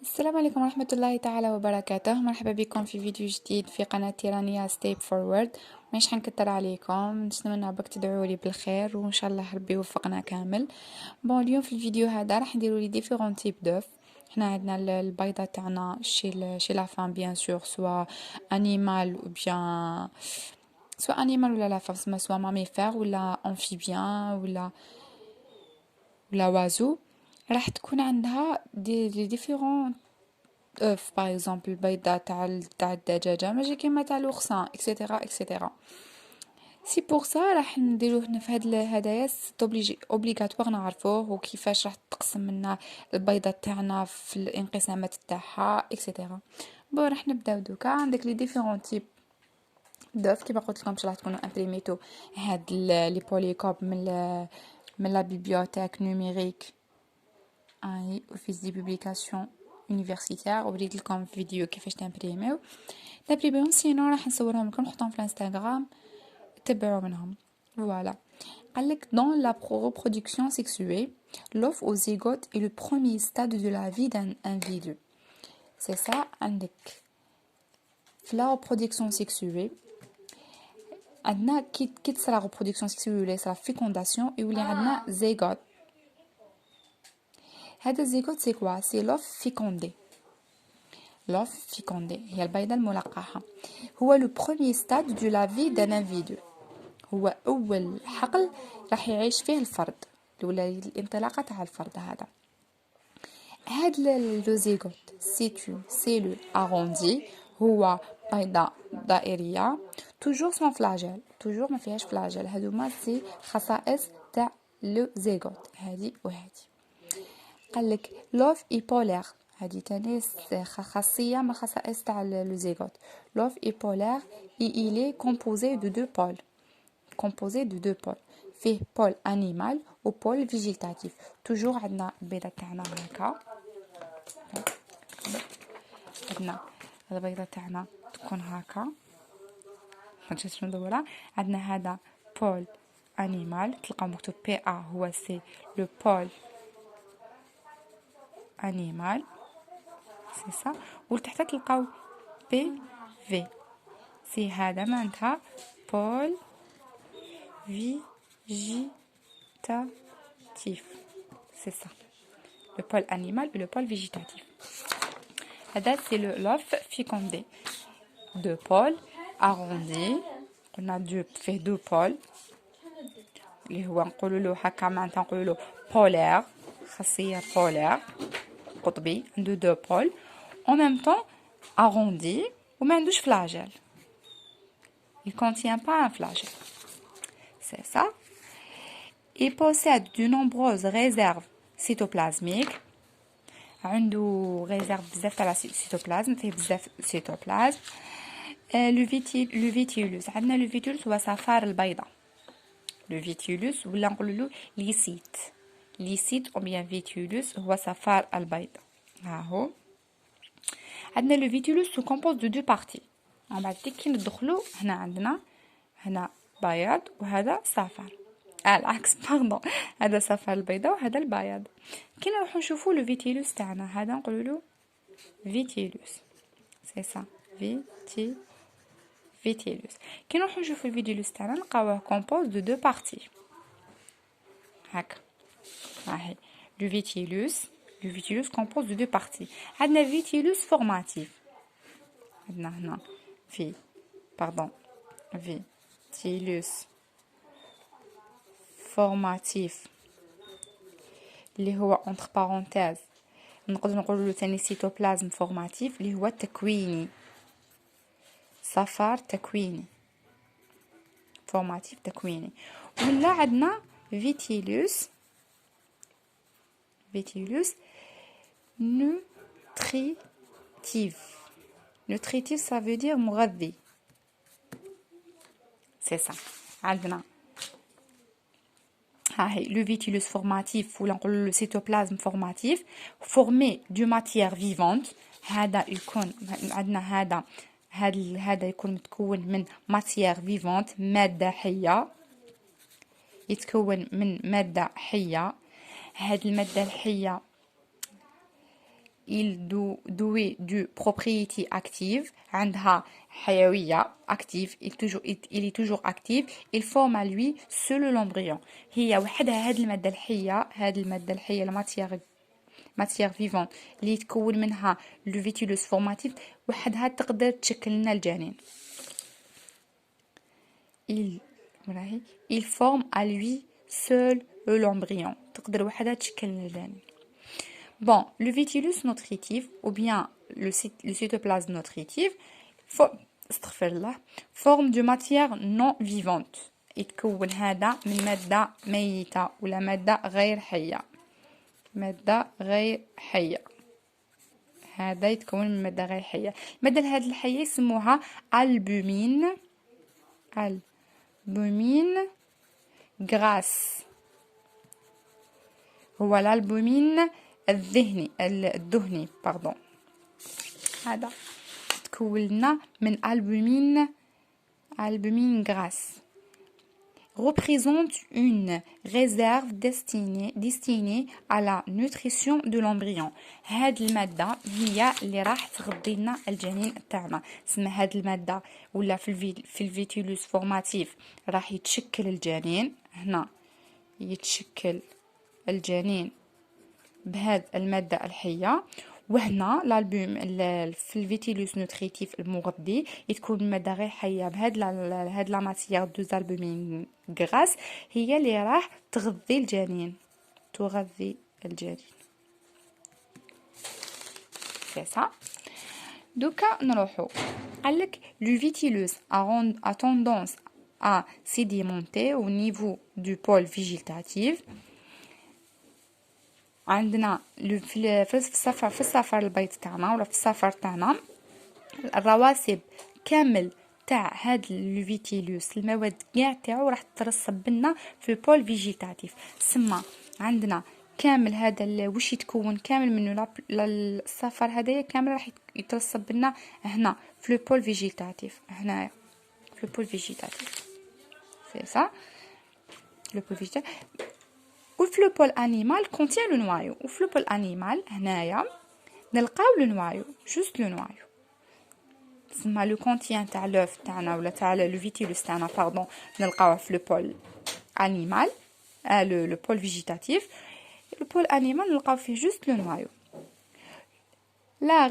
السلام عليكم ورحمة الله تعالى وبركاته. مرحبا بكم في فيديو جديد في قناة تيرانيا ستيب فورورد. مش حنكتر عليكم، نتمنى بك تدعولي بالخير وان شاء الله ربي يوفقنا كامل. اليوم في الفيديو هذا راح نديرو لي ديفيرون تيب دوف. هنا عندنا البيضة تاعنا شي لا فام بيان سور، سوا انيمال او بيان سوا انيمال ولا لا فام، سوا ماميفير ولا امفيبيان ولا وازو. راح تكون عندها دي ديفيرون اوف، باغ اكزومبل البيضه تاع الدجاجه ماشي كيما تاع الاخصان اكسيتيرا اكسيتيرا. سي بور سا راح نديروه هنا في هاد الهدايا اوبليغاتوار نعرفوه وكيفاش راح تقسم لنا البيضه تاعنا في الانقسامات تاعها اكسيتيرا. راح نبداو دوكا. عندك لي ديفيرون تيب دوف كيما قلت لكم راح تكونوا امبريميتو هاد لي بوليكوب من لا بيبليوتيك نوميريك اي اوفيس دي بوبليكاسيون يونيفرسيتير، وبريت لكم فيديو كيفاش تمبريميو سينو راح نصورهم لكم نحطهم في الانستغرام تبعوا منهم. فوالا. قالك dans la reproduction sexuée, l'œuf au zygote est le premier stade de la vie d'un individu. C'est ça. عندك في la reproduction sexuée عندنا كي تصرا reproduction sexuée ولا يصرا fécondation يولي عندنا zygote. هذا الزيغوت سي كوا؟ سي لوف فيكوندي. لوف فيكوندي هي البيضة الملقحة. هو لو بروميي ستاد دو لا في دان انفيدو، هو أول حقل راح يعيش فيه الفرد، ولا الانطلاقة تاع الفرد هذا. هاد لو زيغوت سيتو سيلو اروندي، هو بيضة دائرية، توجور سون فلاجيل، توجور ما فيهاش فلاجيل. هادوما سي خصائص تاع لو زيغوت، هادي وهادي. قالك لوف اي بولير، هادي تاني خاصية من خصائص تاع لو زيغوت. لوف اي بولير اي إلي كومبوزي دو دو بول، كومبوزي دو دو بول، فيه بول انيمال و بول فيجيتاتيف. توجور عندنا البيضة تاعنا هكا، عندنا البيضة تاعنا تكون هكا، هانتوما شنو ندورها. عندنا هذا بول انيمال، تلقاو مكتوب بي ا، هو سي لو بول انيمال، سي سا. ولتحت تلقاو بي في، سي هذا معناتها بول فيجيتاتيف، سي سا لو بول انيمال و لو بول فيجيتاتيف. هذا سي لو لوف فيكوندي، دو بول اروندي، قلنا دو فيه دو بول اللي هو نقولوا له هكا معناتها نقولوا له بولير، خاصيه بولير قطبي، عنده دو بول en même temps arrondi وما عندوش flagelle. Il contient pas un flagelle. C'est ça. Il possède de nombreuses réserves cytoplasmiques. عنده réserve بزاف تاع السيتوبلازم، فيه بزاف سيتوبلازم. لو فيتيولوس، عندنا لو فيتيولوس هو صفار البيضة. لو فيتيولوس ولا نقولوا له ليسيت، ليسيت او بيان فيتيولوس هو صفار البيضة. ها هو. عندنا لو فيتيولوس سو كومبوز دو دو بارتي. من بعد كي ندخلو هنا عندنا هنا بياض وهذا صفار، العكس باردون، هذا صفار البيضة وهذا البياض. كي نروحو نشوفو لو فيتيولوس تاعنا هذا نقولولو فيتيولوس، سي سا فيتيولوس. كي نروحو نشوفو الفيتيولوس تاعنا نلقاوه كومبوز دو دو بارتي هكا. هاهي لو فيتيولوس، le vitellus compose de deux parties. عندنا vitellus formatif، عندنا هنا vitellus formatif اللي هو entre parenthèses نقدر نقولوا له ثاني سيتوبلازم فورماتيف اللي هو تكويني، صفار تكويني، فورماتيف تكويني. ولا عندنا vitellus nutritif. Nutritif ça veut dire مغذي، c'est ça. عندنا هاهي لو فيتيلوس فورماتيف ولا نقولوا له سيتوبلازم فورماتيف فورمي دو ماتيير فيفونت. هذا يكون عندنا هذا يكون متكون من ماتيير فيفونت، مادة حية، يتكون من مادة حية. هاد المادة الحية doué de propriété active, عندها حيوية active, il est toujours actif, il forme à lui seul l'embryon. هي وحدها هاد المادة الحية matière vivante اللي يتكون منها le vitellus formatif وحدها تقدر تشكل لنا الجنين. Il forme à lui seul l'embryon. تقدر وحدها تشكل لنا الجنين. Bon, le vitellus nutritif ou bien le cytoplasme nutritif forme de matière non vivante. يتكون هذا من مادة ميتة ولا مادة غير حية. مادة غير حية. هذا يتكون من مادة غير حية. المادة هذه الحية يسموها البومين. البومين غراس. هو الالبومين الدهني باردون. هذا تكون لنا من البومين غراس. Représente une réserve destinée à la nutrition de l'embryon. هاد المادة هي اللي راح تغذي لنا الجنين تاعنا. اسمها هاد المادة ولا في الفيتيلوس فورماتيف راح يتشكل الجنين. هنا يتشكل الجنين بهاد المادة الحية. وهنا الالبوم في الفيتيلوس نوتريتيف المغذي تكون المادة غير حية بهاد لا ماتيير دو زالبومين غراس هي اللي راح تغذي الجنين. سي سا. دوكا نروحو قالك لو فيتيلوس a tendance à sédimenter au niveau du pôle végétatif. عندنا في السفر البيض تاعنا ولا في السفر تاعنا الرواسب كامل تاع هاد الفيتيلوس المواد كاع تاعو راح ترسب لنا في البول فيجيتاتيف. سما عندنا كامل هذا واش يتكون كامل منه السفر هذايا كامل راح يترسب لنا هنا في البول فيجيتاتيف. هنايا في البول فيجيتاتيف سي سا. لو بول فيجيتاتيف وفي لو بول انيمال كونتيان لو نوايو. وفي لو بول انيمال هنايا نلقاو لو نوايو جوست لو نوايو. تسمى لو كونتيان تاع لوف تاعنا ولا تاع لو فيتيلوس تاعنا باردون نلقاوه في لو بول انيمال لو بول فيجيتاتيف. لو بول انيمال نلقاو فيه جوست لو نوايو. La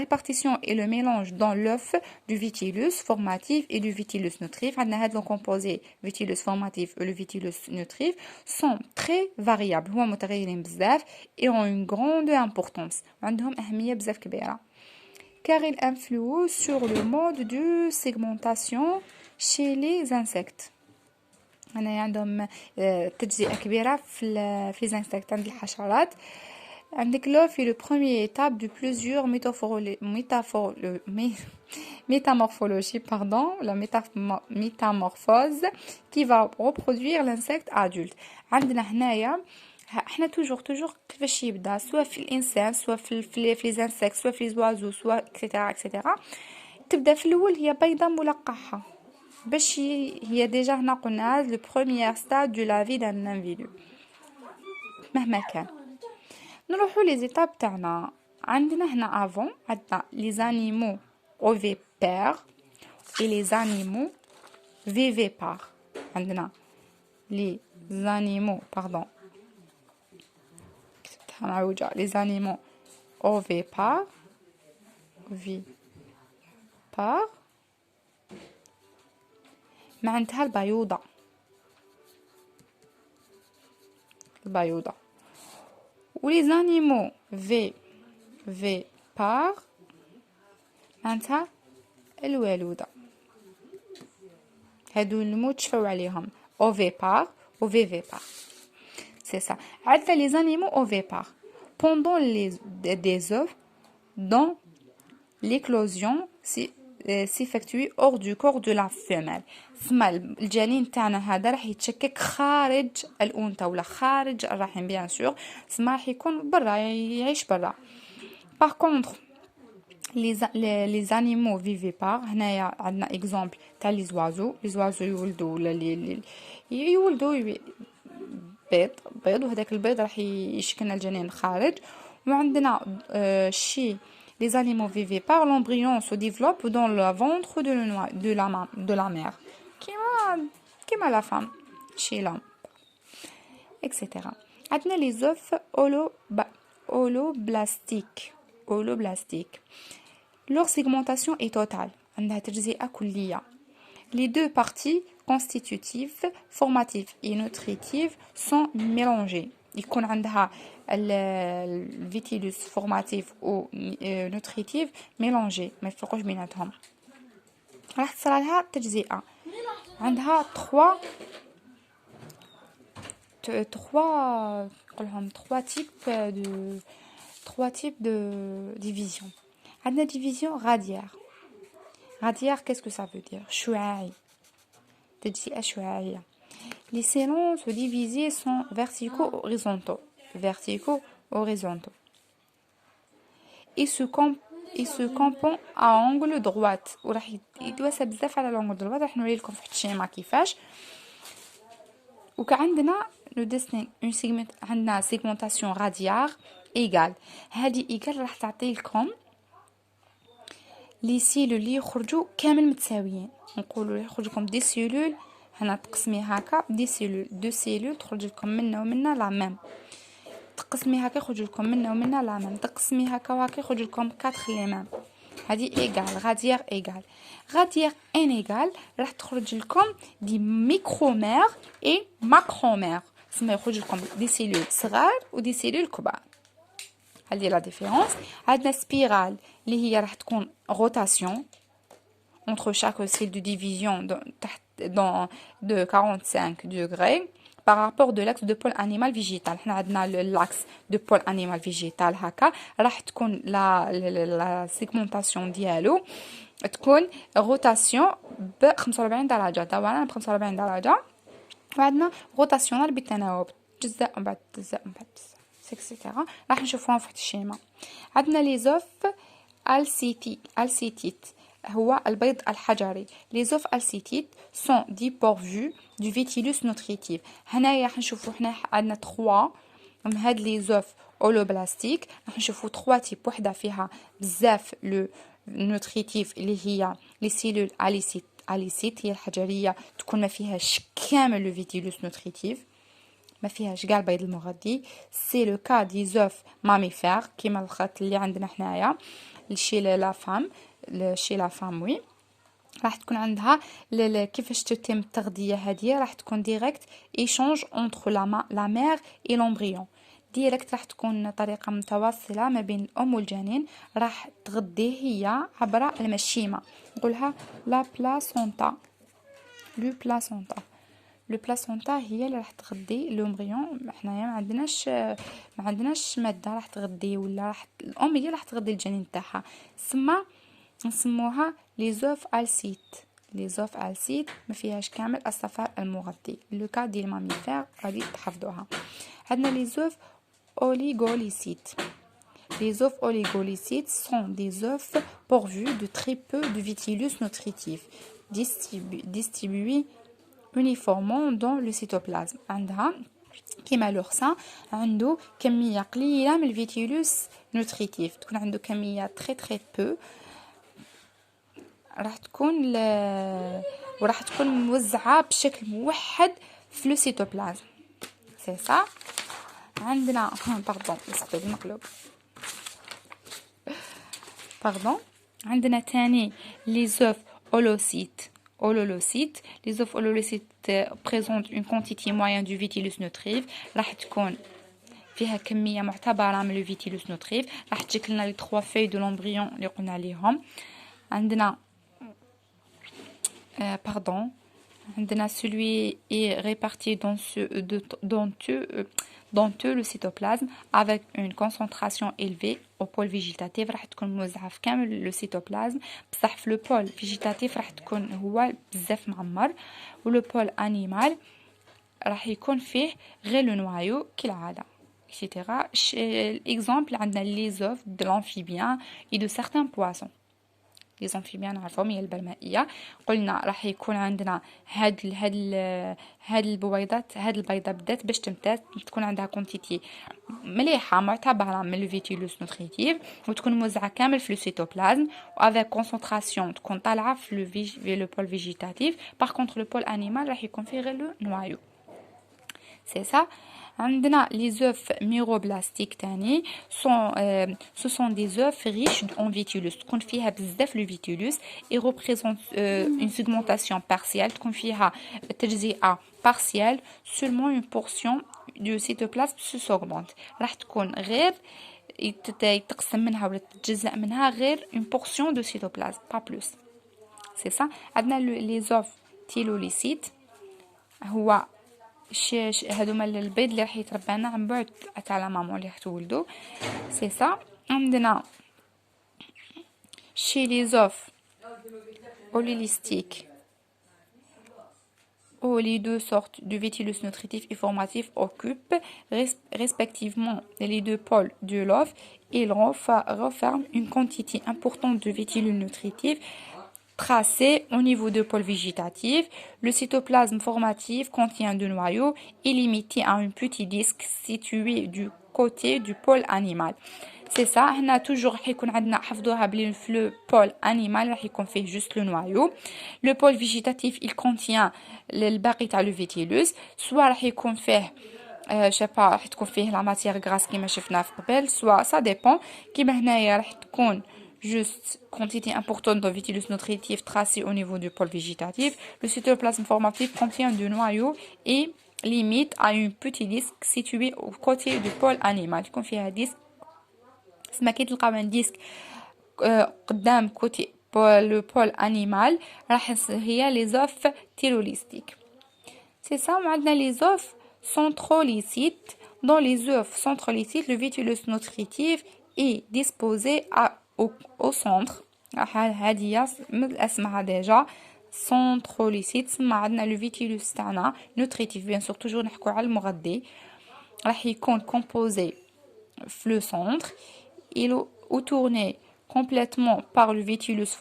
répartition et le mélange dans l'œuf du vitellus formatif et du vitellus nutritif. Les composés vitellus formatif et le vitellus nutritif sont très variables. هما متغيرين بزاف et ont une grande importance. عندهم أهمية بزاف كبيرة. Car ils influent sur le mode de segmentation chez les insectes. هنا عندهم تجزئة كبيرة في les insectes عند الحشرات. عندك l'œuf est le premier étape de plusieurs métamorphose qui va reproduire l'insecte adulte. عندنا هنايا احنا توجور كيفاش يبدا سواء في الانسان سواء في les insectes سواء في les oiseaux سواء etc. تبدا في الاول هي بيضه ملقحه باش هي ديجا هنا قلنا le premier stade de la vie d'un individu مهما كان. نروحو لي زيتاب تاعنا. عندنا هنا افون عندنا لي زانيمو اوفيبير اي لي زانيمو فيفيبار. عندنا لي زانيمو كتبتها معوجة لي زانيمو اوفيبار معناتها البيوضة و les animaux vivipares معناتها الولودة. هادو نمو تشفاو عليهم ovipare و vivipare. C'est ça. عندنا les animaux ovipares pendant des œufs dont l'éclosion s'effectue hors du corps de la femelle. ثم الجنين تاعنا هذا راح يتشكك خارج الأنثى ولا خارج الرحم بيان سور. ثم راح يكون برا يعيش برا. Par contre les animaux vivipares هنايا عندنا اكزامبل تاع لي زوازو. لي زوازو يولدوا ولا يولدوا بيض وهذاك البيض راح يشكلنا الجنين خارج وعندنا chez les animaux vivipares l'embryon se développe dans le ventre de la mère كما la femme chez l'homme etc. عندنا les œufs holoblastiques. Leur segmentation est totale. عندها تجزئة كلية. Les deux parties constitutives, formatives et nutritives sont mélangées. يكون عندها الفيتيلوس formatif و nutritif mélangé ما يفرقوش بيناتهم. راح تصير لها تجزئة. عندها trois types de division. عندنا division radiaire. Radiaire, qu'est-ce que ça veut dire? شعاعي. تجزئة شعاعية. Les cellules se divisent sont verticaux-horizontaux. Ils se compondent à angle droite. وراح يتواسى بزاف على l'angle droite. راح نوري لكم في الشيما كيفاش. وكعندنا عندنا segmentation radiaire égale. هذه égale راح تعطي لكم لي سيلول اللي يخرجوا كامل متساويين. نقولوا يخرج لكم دي سيلول هنا تقسمي هكا دي سيلول دو سيلول تخرج لكم منا ومنا لا ميم. تقسمي هكا يخرج لكم منا ومنا لا ميم. تقسمي هكا وهكا يخرج لكم 4 لي ميم. هذه ايغال غادير ايغال غادير ان ايغال راح تخرج لكم دي ميكرومير اي ماكرومير. تسمى يخرج لكم دي سيلول صغار ودي سيلول كبار. هذه لا ديفيرونس. عندنا سبيرال اللي هي راح تكون روتاسيون entre chaque cellule de division de 45 degrés par rapport de l'axe de pôle animal végétal. حنا عندنا l'axe de pôle animal végétal هكا راح تكون la segmentation ديالو تكون روتاسيون ب 45 درجة دوران ب 45 درجة. وعندنا روتاسيونال بالتناوب جزء من بعد جزء من بعد اكسيتيرا. راح نشوفوهم في الشيما. عندنا لي زوف السيتيت هو البيض الحجري. لي زوف السيتيت سون dépourvus du vitellus nutritif. هنايا راح نشوفو حنا عندنا 3 من هاد لي زوف اولوبلاستيك. راح نشوفو 3 تيب. وحده فيها بزاف لو نوتريتيف اللي هي لي سيلول اليسيت هي الحجريه تكون ما فيهاش كامل لو فيتيلوس نوتريتيف ما فيهاش كاع البيض المغذي. سي لو كا دي زوف ماميفير كيما الخط اللي عندنا حنايا شي لا فام وي. راح تكون عندها كيفاش تتم التغذيه هذه راح تكون ديريكت ايشانج اونتر لا مير اي لومبريون. ديريكت راح تكون طريقه متواصله ما بين الام والجنين. راح تغذيه هي عبر المشيمه. نقولها لا بلاسونتا. لو بلاسونتا هي اللي راح تغذي لومبريون. حنايا ما عندناش ماده راح تغذي ولا راح الام هي راح تغذي الجنين تاعها. نسموها لي زوف السيت ما فيهاش كامل الصفار المغذي. لو كا ديال الماميفير غادي تحفظوها. عندنا لي زوف اوليغوليسيت. Les œufs oligolicites sont des œufs pourvus de très peu de vitellus nutritif distribués uniformément dans le cytoplasme. عندها كيما لوغسان عنده كمية قليلة من الفيتيلوس نوتريتيف. تكون عنده كمية très peu وراح تكون موزعة بشكل موحد في لو سيتوبلازم. سي سا. عندنا عندنا تاني لي زوف hololocytes. Les œufs hololocytes présentent une quantité moyenne du vitellus nutritif. راح تكون فيها كمية معتبرة من le vitellus nutritif. راح تجيك لنا لي 3 feuilles de l'embryon اللي قلنا عليهم. عندنا عندنا celui est réparti dans tout le cytoplasme avec une concentration élevée au pôle végétatif. راح تكون موزعة في كامل le cytoplasme. بصح في le pôle végétatif راح تكون هو بزاف معمر. و le pôle animal راح يكون فيه غير le noyau كالعادة etc. Exemple عندنا les œufs de l'amphibien et de certains poissons. لي زونفيبيان نعرفهم هي البرمائيه. قلنا راح يكون عندنا هاد البويضات، هاد البيضه بدات باش تمتاز تكون عندها كونتيتي مليحه معتبره من لو فيتيلوس نوتريتيف وتكون موزعه كامل في لو سيتوبلازم وافيك كونسونطراسيون تكون طالعه في لو بول فيجيتاتيف. باغ كونطخ لو بول انيمال راح يكون فيه غير لو نوايو. سي سا. عندنا لي زوف ميروبلاستيك تاني سو سون دي زوف ريش اون فيتيلوس تكون فيها بزاف لو فيتيلوس اي ريبريزونت اون سيغمونطاسيون بارسيال تكون فيها تجزئه بارسيال seulement une portion du cytoplasme se s'augmente راح تكون غير يتقسم منها ولا تتجزأ منها غير une portion de cytoplasme pas plus. c'est ça. عندنا لي زوف تيلوليسيت هو هادوما البيض اللي راح يتربانا عن بعد تاع لا مامون اللي راح تولدو. سي سا. عندنا شي لي زوف اوليليستيك où les deux sortes de vitellus nutritif et formatif occupent respectivement les deux pôles de l'œuf. Ils renferment une quantité importante de vitellus nutritifs tracés au niveau du pôle végétatif. Le cytoplasme formatif contient deux noyaux et limité à un petit disque situé du côté du pôle animal. سي سا. هنا توجور راح يكون عندنا حفظوها بلي في لو بول انيمال راح يكون فيه جوست لو نوايو. لو بول فيجيتاتيف il contient الباقي تاع لو فيتيلوس سوا راح يكون فيه شابا راح تكون فيه لا ماتيير غراس كيما شفنا في قبل سوا سا ديبون. كيما هنايا راح تكون juste quantité importante de vitellus nutritif tracé au niveau du pôle végétatif. Le cytoplasme formatif contient du noyau et limite à un petit disque situé au côté du pôle animal. يكون فيها ديسك سما كي تلقاو عند ديسك قدام كوتي لو بول انيمال راح هي لي زوف تيلوليستيك. سي سا. وعندنا لي زوف سنتروليسيت. dans les œufs centrolithiques le vitellus nutritif est disposé au centre. هذه اسمها ديجا سنتروليسيت. سما عندنا لو فيتيلوس تاعنا نوتريتيف بيان سور توجور نحكوا على المغذي راح يكون كومبوزي في لو سونتر. il est tourné complètement par le vitellus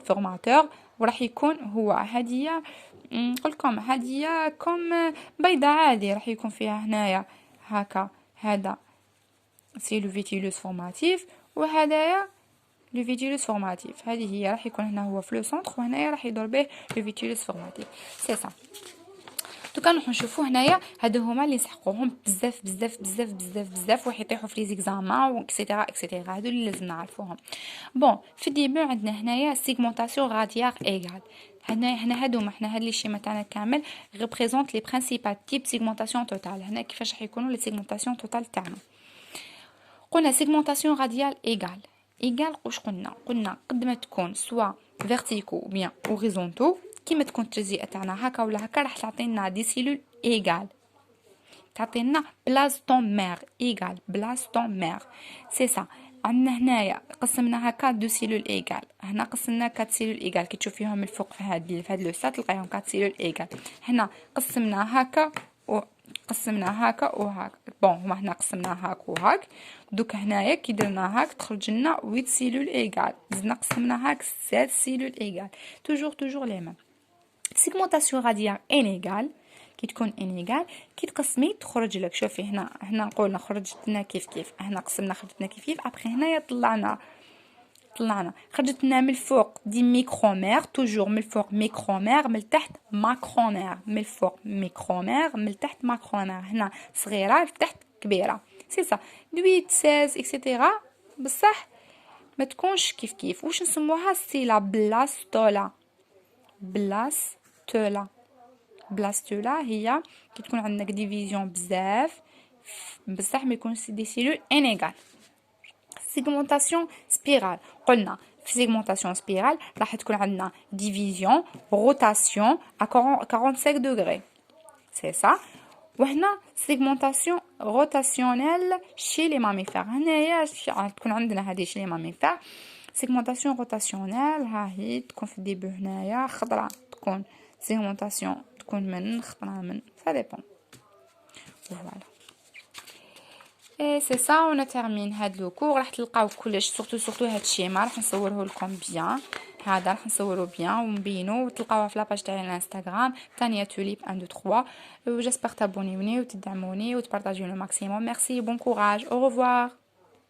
formateur وراح يكون هو هدية نقولكم هدية كم بيضة عادي راح يكون فيها هنايا هكا. هذا سي لو فيتيلوس فورماتيف وهدايا لو فيتيلوس فورماتيف. هذه هي راح يكون هنا هو في لو سونتر وهنايا راح يدور به لو فيتيلوس فورماتيف. سي سا. دوكا نروحو نشوفو هنايا هادو هما اللي نسحقوهم بزاف بزاف بزاف بزاف بزاف وراح يطيحوا في لي زيكزامان واكسيتيرا اكسيتيرا. هادو اللي لازم نعرفوهم. بون في الديبي عندنا هنايا سيغمونطاسيون راديار ايغال. هنا هادوما حنا هاد لي شيما تاعنا كامل ريبريزونط لي برينسيبال تيب سيغمونطاسيون توتال. هنا كيفاش راح يكونوا لي سيغمونطاسيون توتال تاعنا. قلنا سيغمونطاسيون راديال ايغال. ايغال واش قلنا قد ما تكون سوا فيرتيكو بيان اوريزونتو كيما تكون التجزئه تاعنا هكا ولا هكا راح تعطينا دي سيلول ايغال تعطينا بلاستون مير ايغال بلاستون مير. سي سا. عندنا هنايا قسمنا هكا دو سيلول ايغال. هنا قسمنا 4 سيلول ايغال كي تشوفيهم من الفوق في هاد لو سات تلقايهم 4 سيلول ايغال. هنا قسمنا هكا وقسمنا هكا وهكا. بون هما هنا قسمنا هاك وهاك. دوك هنايا كي درنا هاك تخرج لنا 8 سيلول ايغال. زدنا قسمنا هاك 7 سيلول ايغال. توجور لي ميم. سيغمونطاسيون راديال انيغال كي تكون انيغال كي تقسمي تخرج لك. شوفي هنا نقولنا خرجت لنا كيف هنا قسمنا خرجت لنا كيف ابري هنايا طلعنا خرجت لنا من الفوق دي ميكرومير. توجور من الفوق ميكرومير من التحت ماكرومير. من الفوق ميكرومير من التحت ماكرومير. هنا صغيره لتحت كبيره. سي سا 8 16 اكسيتيرا. بصح ما تكونش كيف واش نسموها سي لا بلاستولا. بلاستولا هي كي تكون عندنا ديفيزيون بزاف بصح ما يكونش دي سيلول انيغال. سيغمونطاسيون سبيرال. قلنا في سيغمونطاسيون سبيرال راح تكون عندنا ديفيزيون روتاسيون ا 45 دوغري. سي سا. وهنا سيغمونطاسيون روتاسيونيل شي لي ماميفير. هنايا تكون عندنا هذه شي لي ماميفير سيغمونطاسيون روتاسيونيل. ها هي تكون في الديبو هنايا خضراء تكون سيغمونطاسيون تكون من خضراء من سا ديبون. فوالا. اي سي سا. اون تيرمين هاد لو كور. راح تلقاو كلش سورتو هاد الشيما راح نصوره لكم بيان. هذا راح نصورو بيان ونبينو وتلقاوها في لاباج تاعي الانستغرام ثانيه توليب 1 2 3 وجيسبر تابونيوني وتدعموني وتبارطاجيو لو ماكسيموم. ميرسي بون كوراج او ريفوار.